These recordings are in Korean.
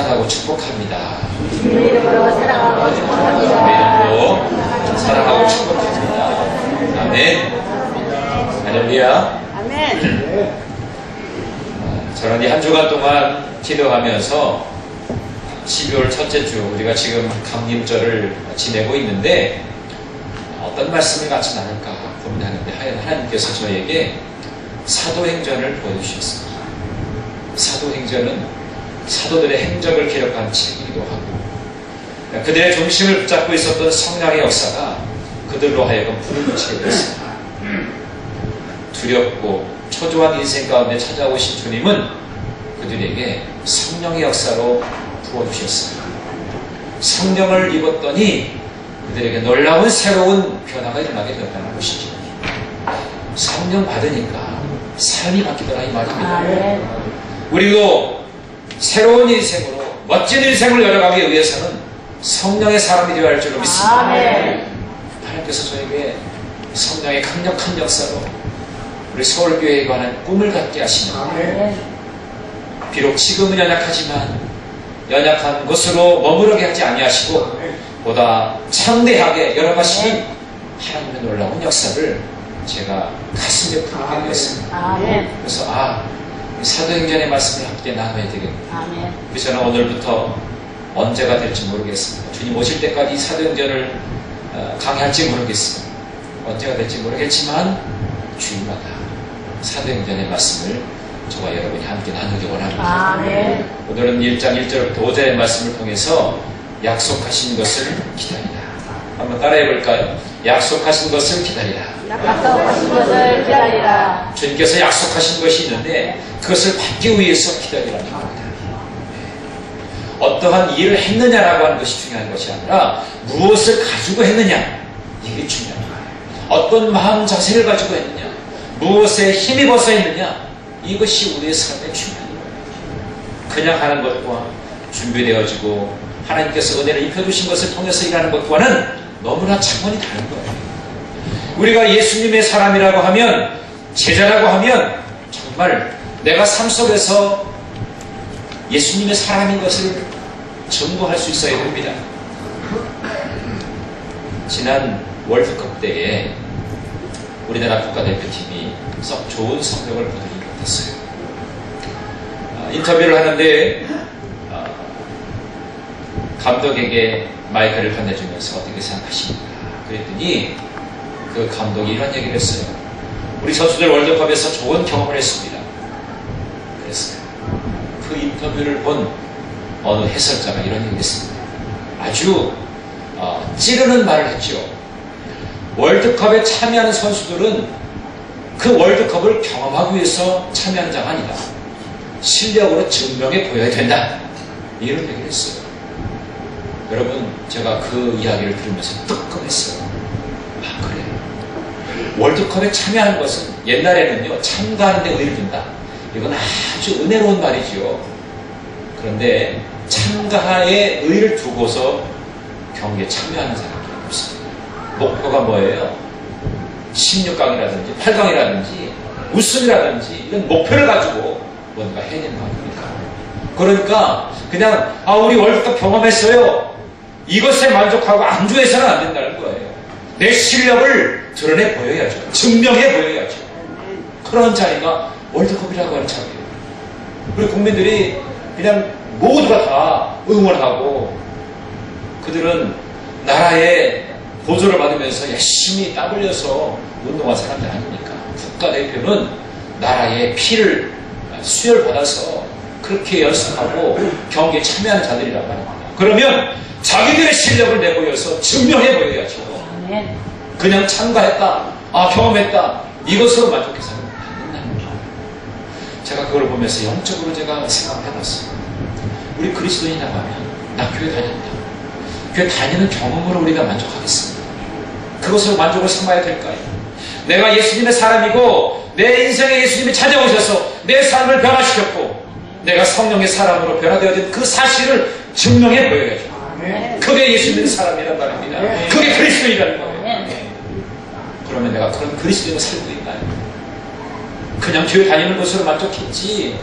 사랑하고 축복합니다. 주님의 이름으로 사랑하고 축복합니다. 주님의 이름으로 사랑하고 축복합니다. 아멘. 할렐루야. 아멘. 저는 이 한 주간 동안 기도하면서 12월 첫째 주 우리가 지금 강림절을 지내고 있는데 어떤 말씀이 같이 나눌까 고민하는데 하나님께서 저에게 사도행전을 보여주셨습니다. 사도행전은 사도들의 행적을 기록한 책이기도 하고 그들의 중심을 붙잡고 있었던 성령의 역사가 그들로 하여금 불을 되었습니다. 두렵고 초조한 인생 가운데 찾아오신 주님은 그들에게 성령의 역사로 부어주셨습니다. 성령을 입었더니 그들에게 놀라운 새로운 변화가 일어나게 되었다는 것이죠. 성령 받으니까 삶이 바뀌더라 이 말입니다. 우리도 새로운 인생으로 멋진 인생을 열어가기 위해서는 성령의 사람이 되어야 할 줄로 믿습니다. 하나님께서 저에게 성령의 강력한 역사로 우리 서울교회에 관한 꿈을 갖게 하시는 비록 지금은 연약하지만 연약한 곳으로 머무르게 하지 아니하시고 보다 창대하게 열어가시는 하나님의 놀라운 역사를 제가 가슴에 품게 되었습니다. 그래서 사도행전의 말씀을 함께 나눠야 되겠구나. 그래서 저는 오늘부터 언제가 될지 모르겠습니다. 주님 오실 때까지 이 사도행전을 강의할지 모르겠습니다. 언제가 될지 모르겠지만 주일마다 사도행전의 말씀을 저와 여러분이 함께 나누기 원합니다. 오늘은 1장 1절부터 5절의 말씀을 통해서 약속하신 것을 기다리라. 한번 따라해 볼까요? 약속하신 것을 기다리라. 약속하신 것을 기다리라. 주님께서 약속하신 것이 있는데 그것을 받기 위해서 기다리라는 겁니다. 어떠한 일을 했느냐라고 하는 것이 중요한 것이 아니라 무엇을 가지고 했느냐 이게 중요한 거예요. 어떤 마음 자세를 가지고 했느냐 무엇에 힘입어서 했느냐 이것이 우리의 삶의 중요한 거예요. 그냥 하는 것과 준비되어지고 하나님께서 은혜를 입혀주신 것을 통해서 일하는 것과는 너무나 차원이 다른 거예요. 우리가 예수님의 사람이라고 하면 제자라고 하면 정말 내가 삶 속에서 예수님의 사람인 것을 증거할 수 있어야 됩니다. 지난 월드컵 때에 우리나라 국가대표팀이 썩 좋은 성적을 거두지 못했어요. 인터뷰를 하는데 감독에게 마이크를 건네주면서 어떻게 생각하십니까? 그랬더니 그 감독이 이런 얘기를 했어요. 우리 선수들 월드컵에서 좋은 경험을 했습니다. 그랬어요. 그 인터뷰를 본 어느 해설자가 이런 얘기를 했습니다. 아주 찌르는 말을 했죠. 월드컵에 참여하는 선수들은 그 월드컵을 경험하기 위해서 참여하는 자가 아니다. 실력으로 증명해 보여야 된다. 이런 얘기를 했어요. 여러분, 제가 그 이야기를 들으면서 뜨끔했어요. 그래. 월드컵에 참여하는 것은 옛날에는요, 참가하는 데 의의를 둔다. 이건 아주 은혜로운 말이죠. 그런데 참가에 의의를 두고서 경기에 참여하는 사람이 없습니다. 목표가 뭐예요? 16강이라든지 8강이라든지 우승이라든지 이런 목표를 가지고 뭔가 해내는 겁니다. 그러니까 그냥 우리 월드컵 경험했어요. 이것에 만족하고 안주해서는 안 된다는 거예요. 내 실력을 드러내 보여야죠. 증명해 보여야죠. 그런 자리가 월드컵이라고 하는 자리예요. 우리 국민들이 그냥 모두가 다 응원하고 그들은 나라의 보조를 받으면서 열심히 땀 흘려서 운동한 사람들 아닙니까? 국가대표는 나라의 피를 수혈받아서 그렇게 연습하고 경기에 참여하는 자들이라고 합니다. 그러면 자기들의 실력을 내보여서 증명해 보여야죠. 그냥 참가했다, 경험했다, 이것으로 만족해서는 안 된다는 거예요. 제가 그걸 보면서 영적으로 제가 생각을 해봤어요. 우리 그리스도인이라고 하면 나 교회 다닌다. 교회 다니는 경험으로 우리가 만족하겠습니다. 그것으로 만족을 삼아야 될까요? 내가 예수님의 사람이고 내 인생에 예수님이 찾아오셔서 내 삶을 변화시켰고 내가 성령의 사람으로 변화되어진 그 사실을 증명해 보여야죠. 그게 예수님의 사람이란 말입니다. 그게 그리스도인이라는 거예요. 그러면 내가 그런 그리스도인을 살고 있나요? 그냥 교회 다니는 것으로 만족했지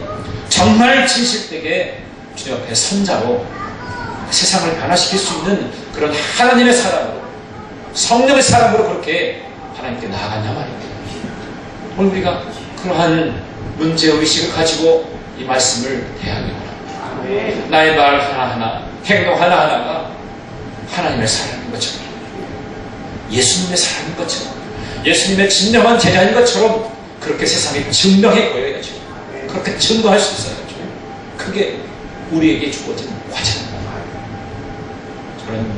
정말 진실되게 주님 앞에 선자로 세상을 변화시킬 수 있는 그런 하나님의 사람으로, 성령의 사람으로 그렇게 하나님께 나아갔냐 말입니다. 오늘 우리가 그러한 문제의식을 가지고 이 말씀을 대하기 원합니다. 나의 말 하나하나, 행동 하나하나가 하나님의 사람인 것처럼, 예수님의 사람인 것처럼, 예수님의 진정한 제자인 것처럼 그렇게 세상에 증명해 보여야죠. 그렇게 증거할 수 있어야죠. 그게 우리에게 주어진 과제입니다. 저는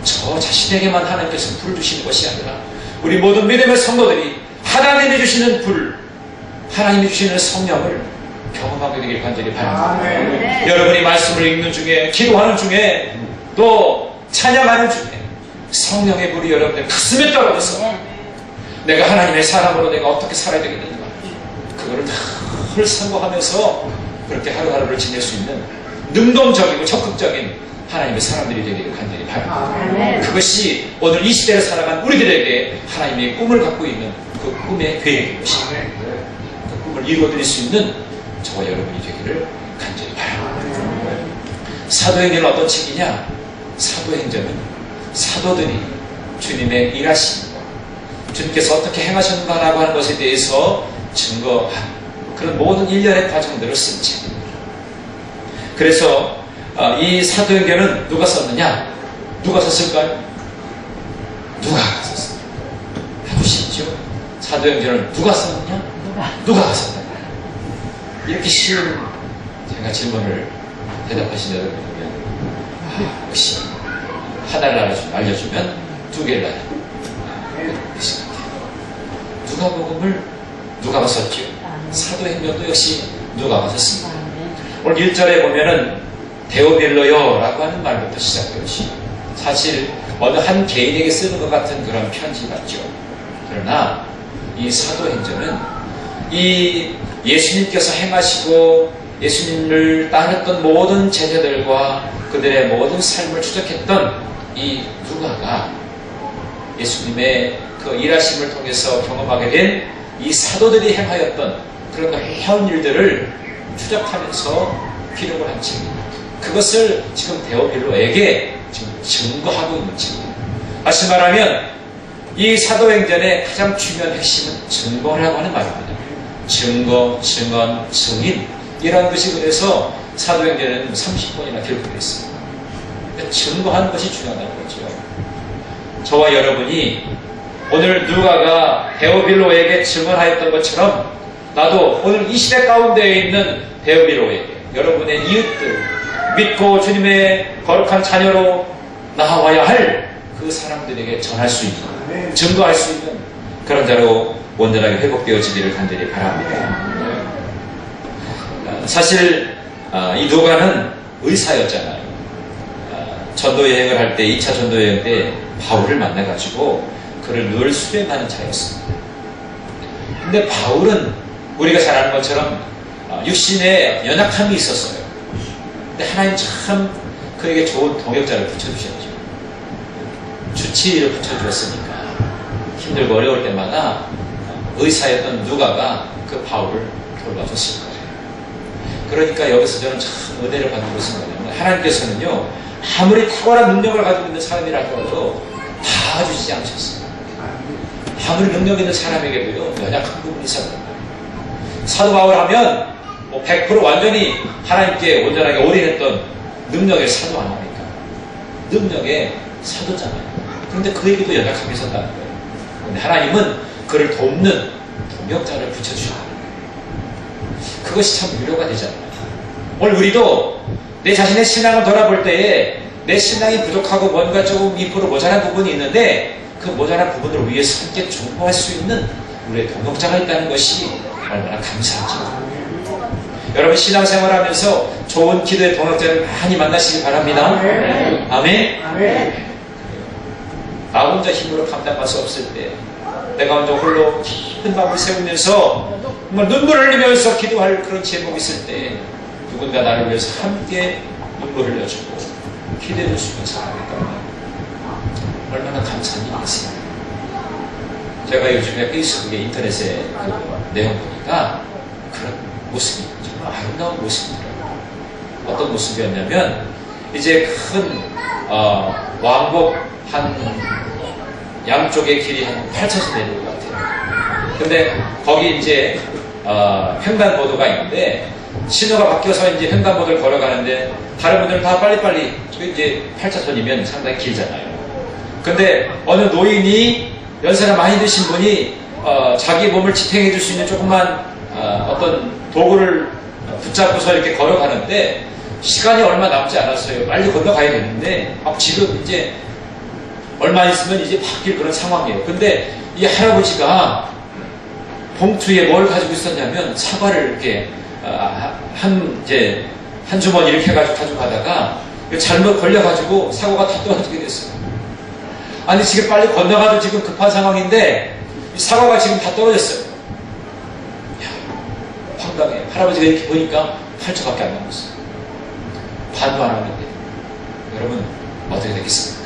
저 자신에게만 하나님께서 불 주시는 것이 아니라 우리 모든 믿음의 성도들이 하나님이 주시는 불, 하나님이 주시는 성령을 경험하게 되길 간절히 바랍니다. 여러분이 말씀을 읽는 중에, 기도하는 중에, 또 찬양하는 중에 성령의 불이 여러분들 가슴에 떨어져서 내가 하나님의 사람으로 내가 어떻게 살아야 되겠는가, 그거를 늘 생각하면서 그렇게 하루하루를 지낼 수 있는 능동적이고 적극적인 하나님의 사람들이 되기를 간절히 바랍니다. 그것이 오늘 이 시대를 살아간 우리들에게 하나님의 꿈을 갖고 있는 그 꿈의 계획인 것입니다. 그 꿈을 이루어드릴 수 있는 저와 여러분이 되기를 간절히 바랍니다. 사도행전은 어떤 책이냐? 사도행전은 사도들이 주님의 일하심과 주님께서 어떻게 행하셨는가라고 하는 것에 대해서 증거한 그런 모든 일련의 과정들을 쓴 책입니다. 그래서 이 사도행전은 누가 썼느냐? 누가 썼을까요? 누가 썼어요? 아주 쉽죠? 사도행전을 누가 썼느냐? 누가 썼느냐? 이렇게 쉬운 제가 질문을 대답하신 여러분 보면 역시 하나를 알려주면 두 개를 알려주는 것이 같아요. 누가복음을 누가가 썼죠? 사도행전도 역시 누가가 썼습니다. 오늘 1절에 보면은 데오빌로요라고 하는 말부터 시작되었지. 사실 어느 한 개인에게 쓰는 것 같은 그런 편지 같죠. 그러나 이 사도행전은 이 예수님께서 행하시고 예수님을 따랐던 모든 제자들과 그들의 모든 삶을 추적했던 이 누가가 예수님의 그 일하심을 통해서 경험하게 된 이 사도들이 행하였던 그런 놀라운 일들을 추적하면서 기록을 한 책입니다. 그것을 지금 데오빌로에게 지금 증거하고 있는 책입니다. 다시 말하면 이 사도행전의 가장 중요한 핵심은 증거라고 하는 말입니다. 증거, 증언, 증인 이라는 것이 그래서 사도행전에는 30번이나 기록되어 있습니다. 증거하는 것이 중요하다는 거죠. 저와 여러분이 오늘 누가가 데오빌로에게 증언하였던 것처럼 나도 오늘 이 시대 가운데에 있는 데오빌로에게 여러분의 이웃들, 믿고 주님의 거룩한 자녀로 나와야 할 그 사람들에게 전할 수 있는, 증거할 수 있는 그런 자로 온전하게 회복되어지기를 간절히 바랍니다. 사실 이 누가는 의사였잖아요. 전도 여행을 할 때, 2차 전도 여행 때 바울을 만나가지고 그를 늘 수행하는 자였습니다. 근데 바울은 우리가 잘 아는 것처럼 육신에 연약함이 있었어요. 근데 하나님 참 그에게 좋은 동역자를 붙여주셨죠. 주치의를 붙여주었으니까 힘들고 어려울 때마다 의사였던 누가가 그 바울을 돌봐줬을 거예요. 그러니까 여기서 저는 참 은혜를 받는 것은 뭐냐면 하나님께서는요 아무리 탁월한 능력을 가지고 있는 사람이라 하더라도 다 주시지 않으셨어요. 아무리 능력 있는 사람에게도요 연약한 부분이 있었단 말이에요. 사도 바울 하면 100% 완전히 하나님께 온전하게 올인했던 능력의 사도 아닙니까? 능력의 사도잖아요. 그런데 그에게도 연약함이 있었다는 거예요. 그런데 하나님은 그를 돕는 동역자를 붙여주셨다는 거예요. 그것이 참 위로가 되잖아요. 오늘 우리도 내 자신의 신앙을 돌아볼 때에 내 신앙이 부족하고 뭔가 조금 2% 모자란 부분이 있는데 그 모자란 부분을 위해서 함께 중보할 수 있는 우리의 동역자가 있다는 것이 얼마나 감사하죠. 여러분 신앙생활하면서 좋은 기도의 동역자를 많이 만나시기 바랍니다. 아멘. 아멘. 나 혼자 힘으로 감당할 수 없을 때 내가 혼자 홀로 깊은 밤을 새우면서 정말 눈물을 흘리면서 기도할 그런 제목이 있을 때 누군가 나를 위해서 함께 눈물을 흘려주고 기대해 줄 수 있는 사람이 있다면 얼마나 감사한 일이겠어요. 제가 요즘에 페이스북에 인터넷에 그 내용 보니까 그런 모습이 정말 아름다운 모습이더라고요. 어떤 모습이었냐면 이제 큰 왕복 한 양쪽의 길이 한 8차선 되는 것 같아요. 근데 거기 이제 횡단보도가 있는데 신호가 바뀌어서 이제 횡단보도를 걸어가는데 다른 분들은 다 빨리빨리 이제 8차선이면 상당히 길잖아요. 근데 어느 노인이 연세가 많이 드신 분이 자기 몸을 지탱해 줄 수 있는 조그만 어떤 도구를 붙잡고서 이렇게 걸어가는데 시간이 얼마 남지 않았어요. 빨리 건너가야 되는데 지금 이제 얼마 있으면 이제 바뀔 그런 상황이에요. 근데 이 할아버지가 봉투에 뭘 가지고 있었냐면 사과를 이렇게 한 주머니 이렇게 해가지고 가져가다가 잘못 걸려가지고 사과가 다 떨어지게 됐어요. 아니 지금 빨리 건너가도 지금 급한 상황인데 이 사과가 지금 다 떨어졌어요. 야, 황당해. 할아버지가 이렇게 보니까 8초밖에 안 남았어요. 반도 안 하는데 여러분 어떻게 되겠습니까?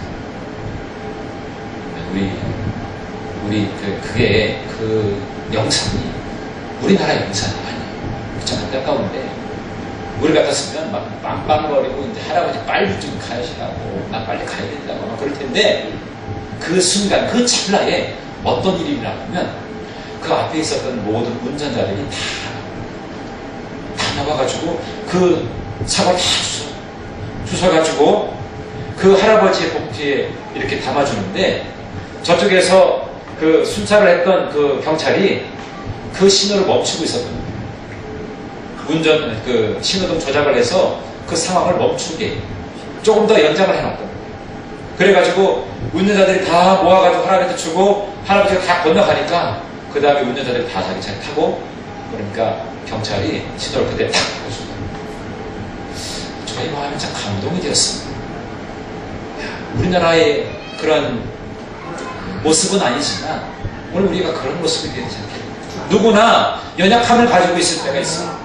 그게 그 영상이 우리나라 영상이 아니에요. 참 안타까운데 우리 같았으면 막 빵빵거리고 이제 할아버지 빨리 좀 가시라고 나 빨리 가야 된다고 막 그럴 텐데 그 순간 그 찰나에 어떤 일이 일어나면 그 앞에 있었던 모든 운전자들이 다 나와가지고 그 사과 다 주워가지고 그 할아버지의 봉투에 이렇게 담아주는데 저쪽에서 그 순찰을 했던 그 경찰이 그 신호를 멈추고 있었던 거예요. 그 신호등 조작을 해서 그 상황을 멈추게 조금 더 연장을 해놨던 거예요. 그래가지고 운전자들이 다 모아가지고 할아버지한테 주고 할아버지가 다 건너가니까 그 다음에 운전자들이 다 자기 차에 타고 그러니까 경찰이 신호를 그때 탁 보여줍니다. 저희 마음이 참 감동이 되었습니다. 우리나라의 그런 모습은 아니지만 오늘 우리가 그런 모습이 되지 않겠습니까? 누구나 연약함을 가지고 있을 때가 있어요.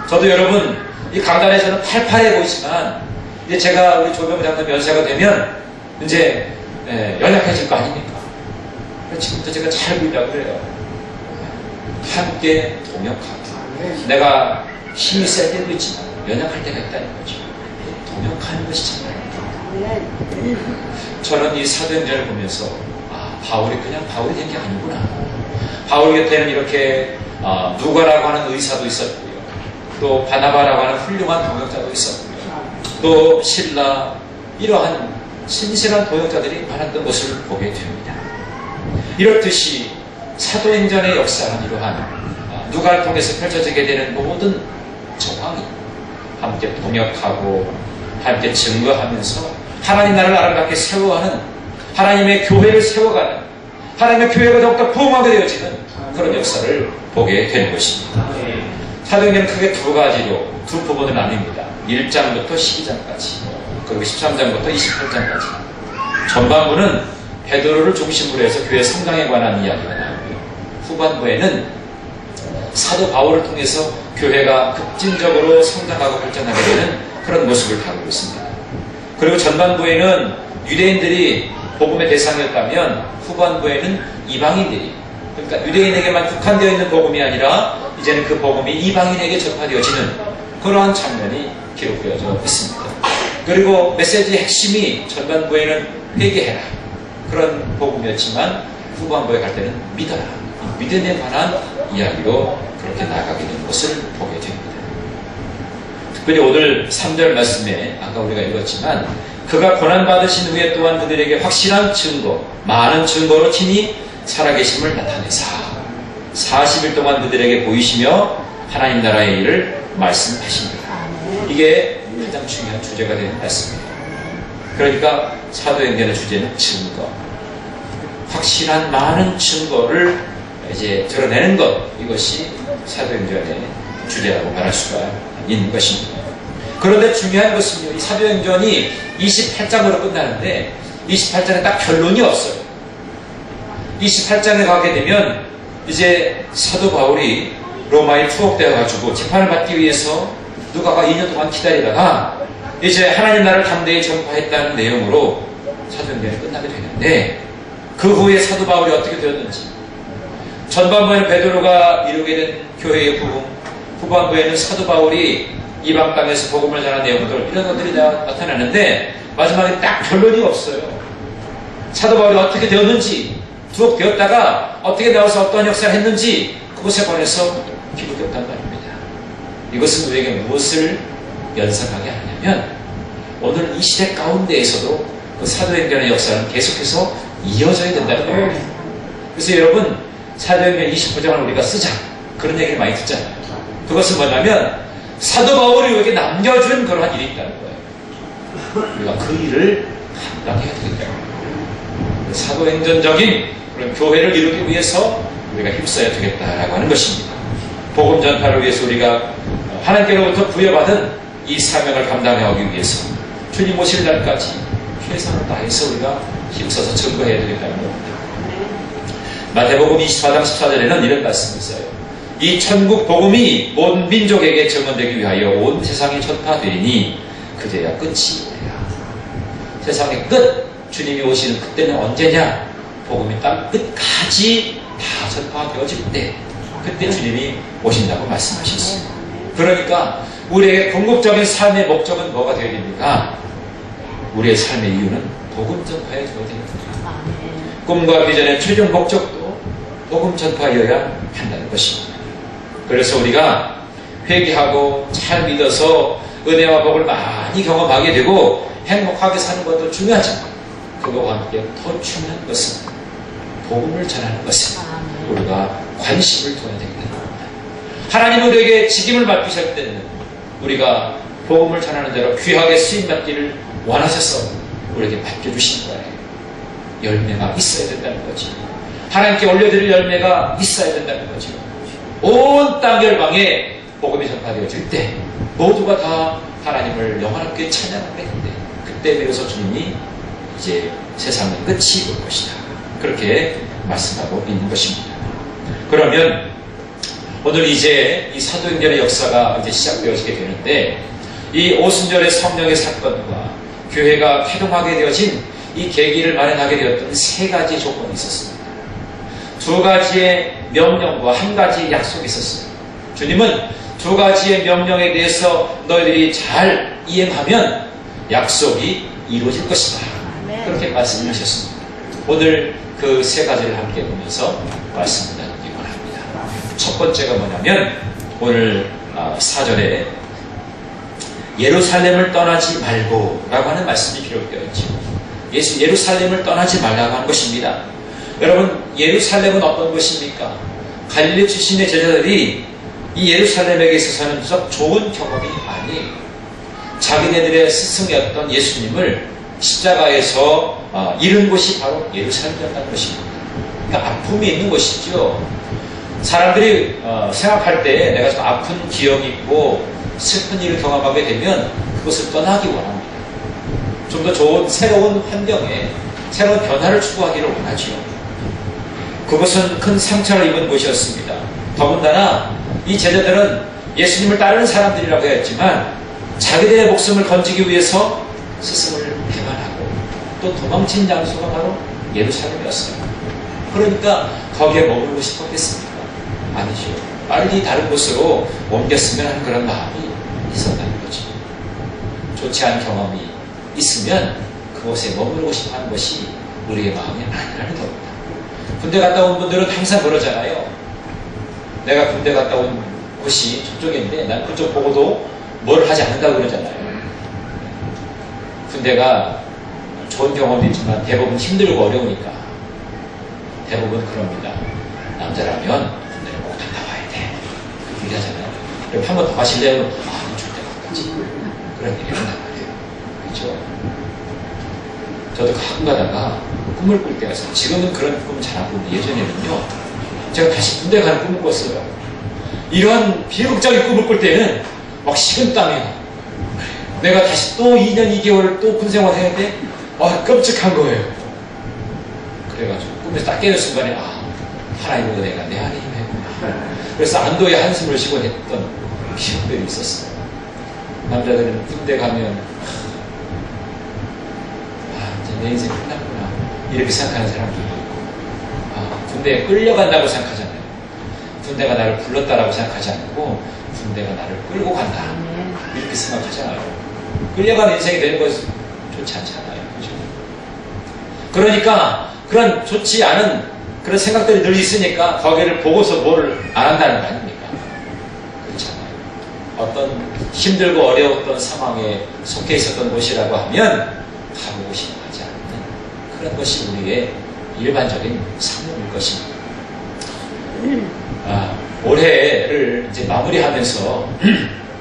저도 여러분 이 강단에서는 팔팔해 보이지만 이제 제가 우리 조병장님 연세가 되면 이제 연약해질 거 아닙니까? 지금부터 제가 잘 보이려고 그래요. 함께 동역하고 내가 힘이 셀 때도 있지만 연약할 때가 있다는 거죠. 동역하는 것이 참 많아요. 저는 이 사도행전을 보면서 바울이 그냥 바울이 된 게 아니구나. 바울 곁에는 이렇게 누가라고 하는 의사도 있었고요. 또 바나바라고 하는 훌륭한 동역자도 있었고요. 또 실라 이러한 신실한 동역자들이 많았던 것을 보게 됩니다. 이렇듯이 사도행전의 역사는 이러한 누가를 통해서 펼쳐지게 되는 모든 정황이 함께 동역하고 함께 증거하면서 하나님 나라를 아름답게 세워가는 하나님의 교회를 세워가는 하나님의 교회가 더욱더 부흥하게 되어지는 그런 역사를 보게 되는 것입니다. 사도행전은 크게 두 가지로 두 부분을 나뉩니다. 1장부터 12장까지 그리고 13장부터 28장까지 전반부는 베드로를 중심으로 해서 교회 성장에 관한 이야기가 나오고요. 후반부에는 사도 바울을 통해서 교회가 급진적으로 성장하고 발전하게 되는 그런 모습을 다루고 있습니다. 그리고 전반부에는 유대인들이 복음의 대상이었다면 후반부에는 이방인들이 그러니까 유대인에게만 국한되어 있는 복음이 아니라 이제는 그 복음이 이방인에게 전파되어지는 그러한 장면이 기록되어져 있습니다. 그리고 메시지의 핵심이 전반부에는 회개해라 그런 복음이었지만 후반부에 갈 때는 믿어라 믿음에 관한 이야기로 그렇게 나아가게 되는 것을 보게 됩니다. 특별히 오늘 3절 말씀에 아까 우리가 읽었지만 그가 고난받으신 후에 또한 그들에게 확실한 증거 많은 증거로 친히 살아계심을 나타내사 40일 동안 그들에게 보이시며 하나님 나라의 일을 말씀하십니다. 이게 가장 중요한 주제가 되는 말씀입니다. 그러니까 사도행전의 주제는 증거 확실한 많은 증거를 이제 드러내는 것 이것이 사도행전의 주제라고 말할 수가 있는 것입니다. 그런데 중요한 것은요, 이 사도행전이 28장으로 끝나는데 28장에 딱 결론이 없어요. 28장에 가게 되면 이제 사도 바울이 로마에 투옥되어가지고 재판을 받기 위해서 누가가 2년 동안 기다리다가 이제 하나님 나라를 담대히 전파했다는 내용으로 사도행전이 끝나게 되는데 그 후에 사도 바울이 어떻게 되었는지 전반부에는 베드로가 이루게 된 교회의 부흥 후반부에는 사도 바울이 이방 땅에서 복음을 전한 내용들 이런 것들이 나타나는데 마지막에 딱 결론이 없어요. 사도 바울이 어떻게 되었는지 투옥되었다가 어떻게 나와서 어떠한 역사를 했는지 그것에 관해서 기록이 없단 말입니다. 이것은 우리에게 무엇을 연상하게 하냐면 오늘 이 시대 가운데에서도 그 사도행전의 역사는 계속해서 이어져야 된다는 거예요. 그래서 여러분 사도행전 29장을 우리가 쓰자 그런 얘기를 많이 듣잖아요. 그것은 뭐냐면 사도 바울이 우리에게 남겨준 그러한 일이 있다는 거예요. 우리가 그 일을 감당해야 되겠다. 사도행전적인 그런 교회를 이루기 위해서 우리가 힘써야 되겠다라고 하는 것입니다. 복음 전파를 위해서 우리가 하나님께로부터 부여받은 이 사명을 감당하기 위해서 주님 오실 날까지 최선을 다해서 우리가 힘써서 증거해야 되겠다는 겁니다. 마태복음 24장 14절에는 이런 말씀이 있어요. 이 천국 복음이 온 민족에게 증언되기 위하여 온 세상에 전파되리니 그제야 끝이 오리라. 세상의 끝, 주님이 오시는 그때는 언제냐? 복음이 땅 끝까지 다 전파되어질 때 그때 주님이 오신다고 말씀하셨습니다. 그러니까 우리에게 궁극적인 삶의 목적은 뭐가 되어야 됩니까? 우리의 삶의 이유는 복음 전파에 되어야 됩니다. 꿈과 비전의 최종 목적도 복음 전파여야 한다는 것입니다. 그래서 우리가 회개하고 잘 믿어서 은혜와 복을 많이 경험하게 되고 행복하게 사는 것도 중요하지만 그거와 함께 더 중요한 것은 복음을 전하는 것은 우리가 관심을 둬야 되겠다는 겁니다. 하나님 우리에게 직임을 맡기실 때는 우리가 복음을 전하는 대로 귀하게 쓰임받기를 원하셔서 우리에게 맡겨주신 거예요. 열매가 있어야 된다는 거지. 하나님께 올려드릴 열매가 있어야 된다는 거죠. 온 땅 열방에 복음이 전파되어질 때 모두가 다 하나님을 영원하게 찬양하게 되는데 그때 비로소 주님이 이제 세상의 끝이 올 것이다. 그렇게 말씀하고 있는 것입니다. 그러면 오늘 이제 이 사도행전의 역사가 이제 시작되어지게 되는데 이 오순절의 성령의 사건과 교회가 회동하게 되어진 이 계기를 마련하게 되었던 세 가지 조건이 있었습니다. 두 가지의 명령과 한 가지의 약속이 있었어요. 주님은 두 가지의 명령에 대해서 너희들이 잘 이행하면 약속이 이루어질 것이다. 그렇게 말씀하셨습니다. 오늘 그 세 가지를 함께 보면서 말씀을 나누기 원합니다. 첫 번째가 뭐냐면 오늘 4절에 예루살렘을 떠나지 말고 라고 하는 말씀이 기록되어 있죠. 예루살렘을 떠나지 말라고 하는 것입니다. 여러분 예루살렘은 어떤 곳입니까? 갈릴리 출신의 제자들이 이 예루살렘에게 있어서는 썩 좋은 경험이 아니에요. 자기네들의 스승이었던 예수님을 십자가에서 잃은 곳이 바로 예루살렘이었다는 것입니다. 그러니까 아픔이 있는 곳이죠. 사람들이 생각할 때 내가 좀 아픈 기억이 있고 슬픈 일을 경험하게 되면 그것을 떠나기 원합니다. 좀 더 좋은 새로운 환경에 새로운 변화를 추구하기를 원하죠. 그것은 큰 상처를 입은 곳이었습니다. 더군다나 이 제자들은 예수님을 따르는 사람들이라고 했지만 자기들의 목숨을 건지기 위해서 스승을 배반하고 또 도망친 장소가 바로 예루살렘이었어요. 그러니까 거기에 머물고 싶었겠습니까? 아니죠. 빨리 다른 곳으로 옮겼으면 하는 그런 마음이 있었다는 거죠. 좋지 않은 경험이 있으면 그곳에 머무르고 싶어 하는 것이 우리의 마음이 아니라는 겁니다. 군대 갔다 온 분들은 항상 그러잖아요. 내가 군대 갔다 온 곳이 저쪽인데 난 그쪽 보고도 뭘 하지 않는다고 그러잖아요. 군대가 좋은 경험이 있지만 대부분 힘들고 어려우니까 대부분 그럽니다. 남자라면 군대를 꼭 갔다 와야 돼. 그렇게 얘기하잖아요. 그럼 한 번 더 가실래요? 아, 절대 못 가지. 그런 얘기를 한단 말이에요. 그렇죠? 저도 가끔 가다가 꿈을 꿀 때가 있어요. 지금은 그런 꿈을 잘 안 꾸는데 예전에는요. 제가 다시 군대 가는 꿈을 꿨어요. 이러한 비극적인 꿈을 꿀 때는 막 식은땀이야. 내가 다시 또 2년 2개월 또 군생활 해야 돼? 끔찍한 거예요. 그래가지고 꿈에서 딱 깨는 순간에 하나님으로 내가 내 안에 힘했구나. 그래서 안도의 한숨을 쉬곤 했던 기억들이 있었어요. 남자들은 군대 가면 이제 내 인생 끝났구나 이렇게 생각하는 사람들도 있고 군대에 끌려간다고 생각하잖아요. 군대가 나를 불렀다라고 생각하지 않고 군대가 나를 끌고 간다. 이렇게 생각하잖아요. 끌려가는 인생이 되는 건 좋지 않잖아요. 그죠? 그러니까 그런 좋지 않은 그런 생각들이 늘 있으니까 거기를 보고서 뭐를 안 한다는 거 아닙니까? 그렇잖아요. 어떤 힘들고 어려웠던 상황에 속해 있었던 곳이라고 하면 가보고 싶어 하지 않는 그런 것이 우리의 일반적인 상황일 것입니다. 올해를 이제 마무리하면서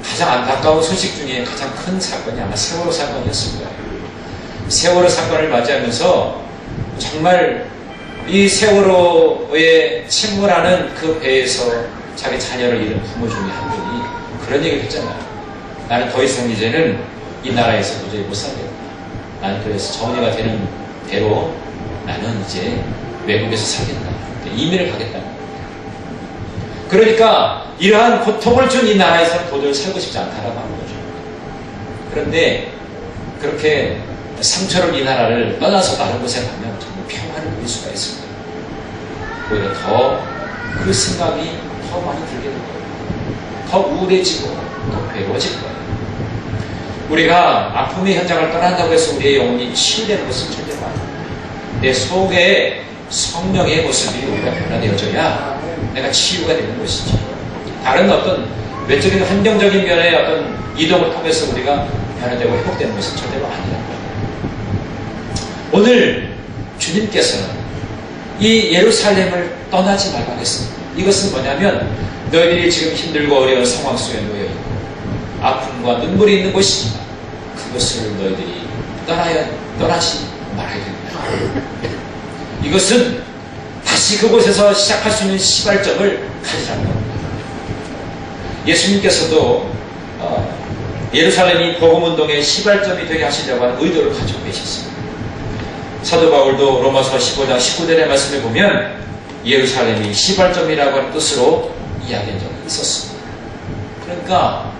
가장 안타까운 소식 중에 가장 큰 사건이 아마 세월호 사건이었을 거예요. 세월호 사건을 맞이하면서 정말 이 세월호에 침몰하는 그 배에서 자기 자녀를 잃은 부모 중에 한 분이 그런 얘기를 했잖아요. 나는 더 이상 이제는 이 나라에서 도저히 못 살겠다. 나는 그래서 정리가 되는 대로 나는 이제 외국에서 살겠다. 이민을 가겠다. 그러니까 이러한 고통을 준 이 나라에서는 도저히 살고 싶지 않다라고 하는 거죠. 그런데 그렇게 상처를 이 나라를 떠나서 다른 곳에 가면 정말 평화를 누릴 수가 있습니다. 오히려 더 그 생각이 더 많이 들게 될 거예요. 더 우울해지고 더 괴로워질 거예요. 우리가 아픔의 현장을 떠난다고 해서 우리의 영혼이 치유되는 것은 절대로 아닙니다. 내 속에 성령의 모습이 우리가 변화되어져야 내가 치유가 되는 것이지. 다른 어떤 외적인 환경적인 면의 어떤 이동을 통해서 우리가 변화되고 회복되는 것은 절대로 아니라는 거예요. 오늘 주님께서는 이 예루살렘을 떠나지 말고 하겠습니다. 이것은 뭐냐면 너희들이 지금 힘들고 어려운 상황 속에 놓여있고 아픔과 눈물이 있는 곳이지만 그것을 너희들이 떠나지 말아야 됩니다. 이것은 다시 그곳에서 시작할 수 있는 시발점을 가지라는 겁니다. 예수님께서도 예루살렘이 복음운동의 시발점이 되게 하시려고 하는 의도를 가지고 계셨습니다. 사도 바울도 로마서 15장 19절의 말씀을 보면 예루살렘이 시발점이라고 하는 뜻으로 이야기한 적이 있었습니다. 그러니까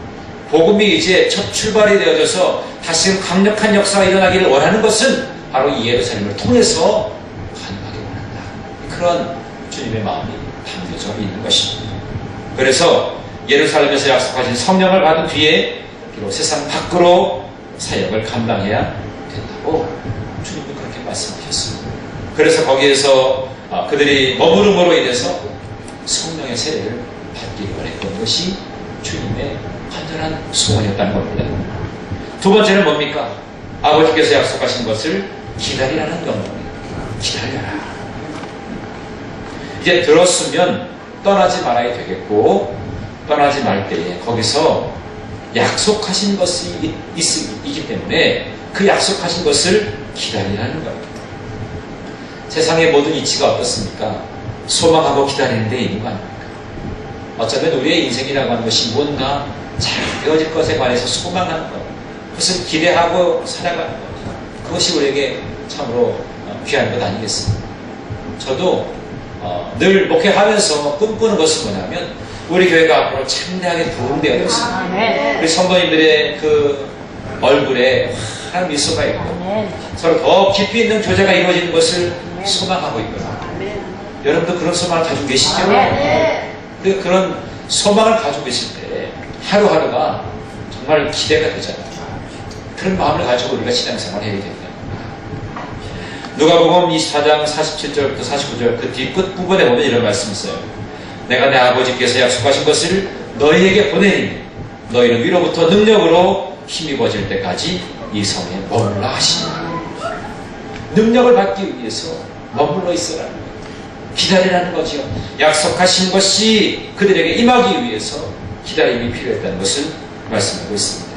복음이 이제 첫 출발이 되어져서 다시금 강력한 역사가 일어나기를 원하는 것은 바로 이 예루살렘을 통해서 가능하게 원한다. 그런 주님의 마음이 담겨져 있는 것입니다. 그래서 예루살렘에서 약속하신 성령을 받은 뒤에 비록 세상 밖으로 사역을 감당해야 된다고 주님도 그렇게 말씀하셨습니다. 그래서 거기에서 그들이 머무름으로 인해서 성령의 세례를 받기를 원했던 것이 주님의 간절한 소원이었다는 겁니다. 두 번째는 뭡니까? 아버지께서 약속하신 것을 기다리라는 명령입니다. 기다려라. 이제 들었으면 떠나지 말아야 되겠고 떠나지 말 때에 거기서 약속하신 것이 있기 때문에 그 약속하신 것을 기다리라는 겁니다. 세상의 모든 이치가 어떻습니까? 소망하고 기다리는 데 있는 거 아닙니까? 어쩌면 우리의 인생이라고 하는 것이 무언가 잘 되어질 것에 관해서 소망하는 것, 그것을 기대하고 살아가는 것, 그것이 우리에게 참으로 귀한 것 아니겠습니까? 저도 늘 목회하면서 꿈꾸는 것은 뭐냐면 우리 교회가 앞으로 창대하게 부흥되어야 됐습니다. 우리 성도님들의 그 얼굴에 환한 미소가 있고 서로 더 깊이 있는 교제가 이루어지는 것을 소망하고 있거든요. 여러분도 그런 소망을 가지고 계시죠? 그런 소망을 가지고 계실 때 하루하루가 정말 기대가 되잖아요. 그런 마음을 가지고 우리가 신앙생활을 해야 됩니다. 누가복음 24장 47절부터 49절 그 뒤끝 부분에 보면 이런 말씀이 있어요. 내가 내 아버지께서 약속하신 것을 너희에게 보내니 너희는 위로부터 능력으로 힘입어질 때까지 이 성에 머물러 하시니라. 능력을 받기 위해서 머물러 있으라는 거예요. 기다리라는 거죠. 약속하신 것이 그들에게 임하기 위해서 기다림이 필요했다는 것을 말씀하고 있습니다.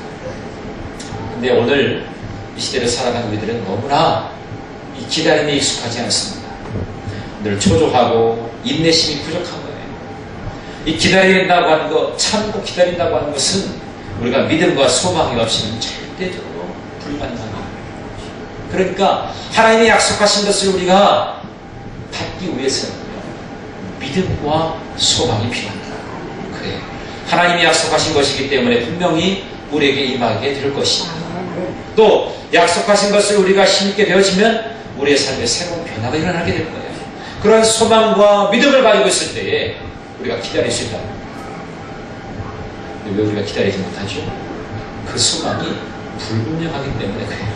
근데 오늘 이 시대를 살아가는 우리들은 너무나 이 기다림에 익숙하지 않습니다. 늘 초조하고 인내심이 부족한 거예요. 이 기다린다고 하는 것, 참고 기다린다고 하는 것은 우리가 믿음과 소망이 없이는 절대적으로 불가능합니다. 그러니까 하나님이 약속하신 것을 우리가 받기 위해서는 믿음과 소망이 필요합니다. 그래요. 하나님이 약속하신 것이기 때문에 분명히 우리에게 임하게 될 것입니다. 또 약속하신 것을 우리가 힘있게 되어지면 우리의 삶에 새로운 변화가 일어나게 될 거예요. 그런 소망과 믿음을 가지고 있을 때에 우리가 기다릴 수 있다. 왜 우리가 기다리지 못하죠? 그 소망이 불분명하기 때문에 그래요.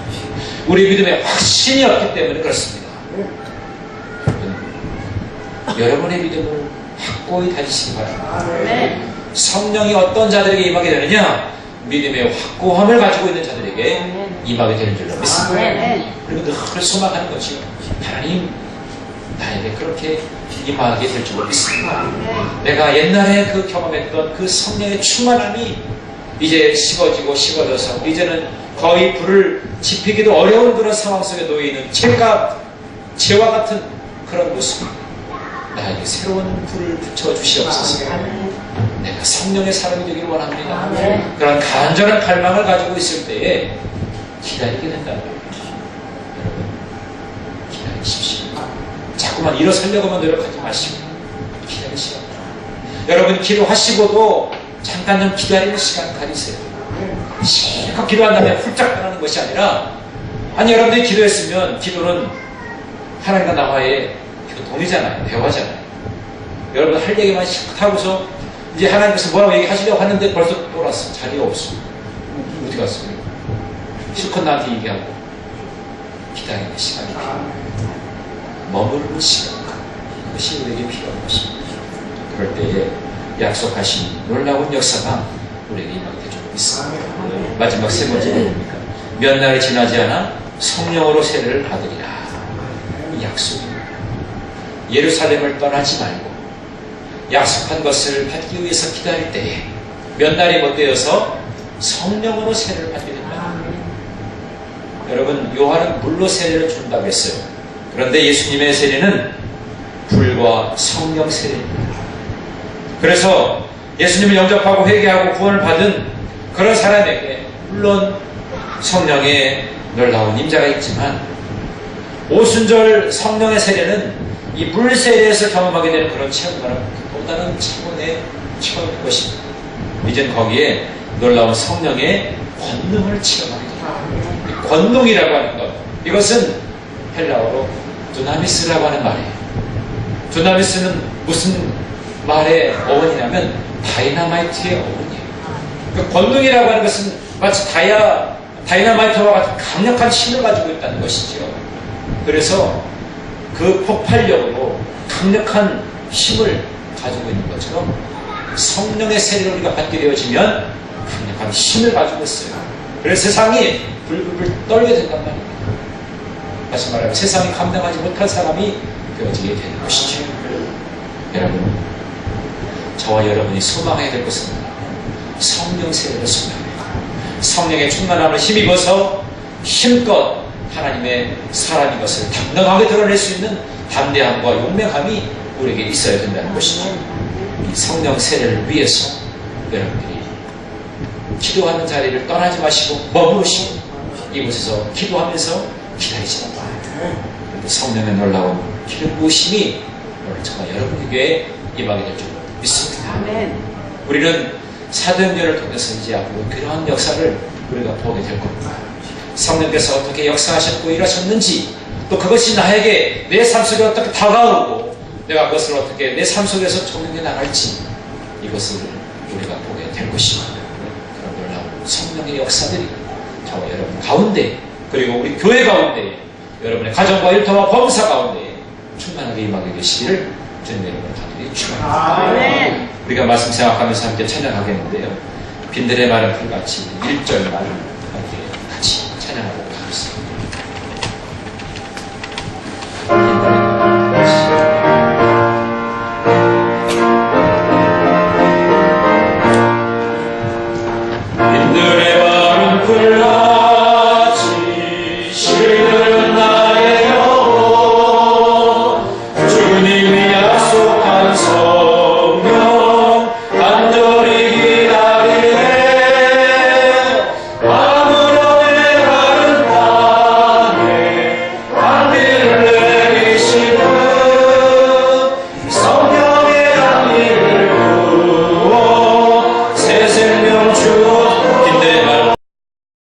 우리 믿음에 확신이 없기 때문에 그렇습니다. 여러분의 믿음을 확고히 다지시기 바랍니다. 아멘. 성령이 어떤 자들에게 임하게 되느냐? 믿음의 확고함을 가지고 있는 자들에게 아멘. 임하게 되는 줄로 믿습니다. 아멘. 그리고 늘 소망하는 거죠. 하나님 나에게 그렇게 임하게 될 줄로 믿습니다. 내가 옛날에 그 경험했던 그 성령의 충만함이 이제 식어지고 식어져서 이제는 거의 불을 지피기도 어려운 그런 상황 속에 놓여 있는 재와 같은 그런 모습. 나에게 새로운 불을 붙여주시옵소서. 내가 성령의 사람이 되기를 원합니다. 아멘. 그런 간절한 갈망을 가지고 있을 때에 기다리게 된다는 거예요. 여러분, 기다리십시오. 자꾸만 일어서려고만 노력하지 마시고 기다리시오. 여러분, 기도하시고도 잠깐 좀 기다리는 시간 가지세요. 실컷 기도한 다음에 훌쩍 떠나는 것이 아니라, 아니, 여러분들이 기도했으면 기도는 하나님과 나와의 동의잖아요. 대화잖아요. 여러분 할 얘기만 실컷 하고서 이제 하나님께서 뭐라고 얘기하시려고 하는데 벌써 돌아왔어. 자리가 없어. 어디 갔어? 실컷 나한테 얘기하고 기다리는 시간이 필요합니다. 머무르는 시간, 그것이 우리에게 필요한 것입니다. 그럴 때에 약속하신 놀라운 역사가 우리에게 임하게 될 줄 믿습니다. 마지막 세 번째는 뭡니까? 몇 날이 지나지 않아 성령으로 세례를 받으리라. 이 약속입니다. 예루살렘을 떠나지 말고 약속한 것을 받기 위해서 기다릴 때에 몇 날이 못 되어서 성령으로 세례를 받게 된다. 여러분, 요한은 물로 세례를 준다고 했어요. 그런데 예수님의 세례는 불과 성령 세례입니다. 그래서 예수님을 영접하고 회개하고 구원을 받은 그런 사람에게 물론 성령의 놀라운 임자가 있지만 오순절 성령의 세례는 이 물 세례에서 경험하게 되는 그런 체험과는 또 다른 차원의 체험인 것입니다. 이젠 거기에 놀라운 성령의 권능을 체험하게 됩니다. 권능이라고 하는 것, 이것은 헬라어로 두나미스라고 하는 말이에요. 두나미스는 무슨 말의 어원이냐면 다이나마이트의 어원이에요. 그 권능이라고 하는 것은 마치 다이나마이트와 같은 강력한 힘을 가지고 있다는 것이죠. 그래서 그 폭발력으로 강력한 힘을 가지고 있는 것처럼 성령의 세례를 우리가 받게 되어지면 강력한 힘을 가지고 있어요. 그래서 세상이 불불 떨게 된단 말입니다. 다시 말하면 세상이 감당하지 못할 사람이 되어지게 되는 것이죠. 여러분, 저와 여러분이 소망해야 될 것은 성령 세례를 소망해요. 성령의 충만함을 힘입어서 힘껏 하나님의 사람인 것을 당당하게 드러낼 수 있는 담대함과 용맹함이 우리에게 있어야 된다는 것이죠. 이 성령 세례를 위해서 여러분들이 기도하는 자리를 떠나지 마시고 머무르시고 이곳에서 기도하면서 기다리시는 거예요. 성령의 놀라운 기름 부으심이 오늘 저와 여러분에게 임하게 될 줄 믿습니다. 아멘. 우리는 사도행전을 통해서 이제 앞으로 그러한 역사를 우리가 보게 될 겁니다. 성령께서 어떻게 역사하셨고 일하셨는지, 또 그것이 나에게 내 삶 속에 어떻게 다가오고 내가 그것을 어떻게 내 삶 속에서 적용해 나갈지, 이것을 우리가 보게 될 것입니다. 그런 놀라운 성령의 역사들이 저와 여러분 가운데, 그리고 우리 교회 가운데, 여러분의 가정과 일터와 범사 가운데 충만하게 임하게 되시기를 주님 여러분 간절히 축원합니다. 아멘. 우리가 말씀 생각하면서 함께 찬양하겠는데요. 빈들의 마른 풀같이 1절 말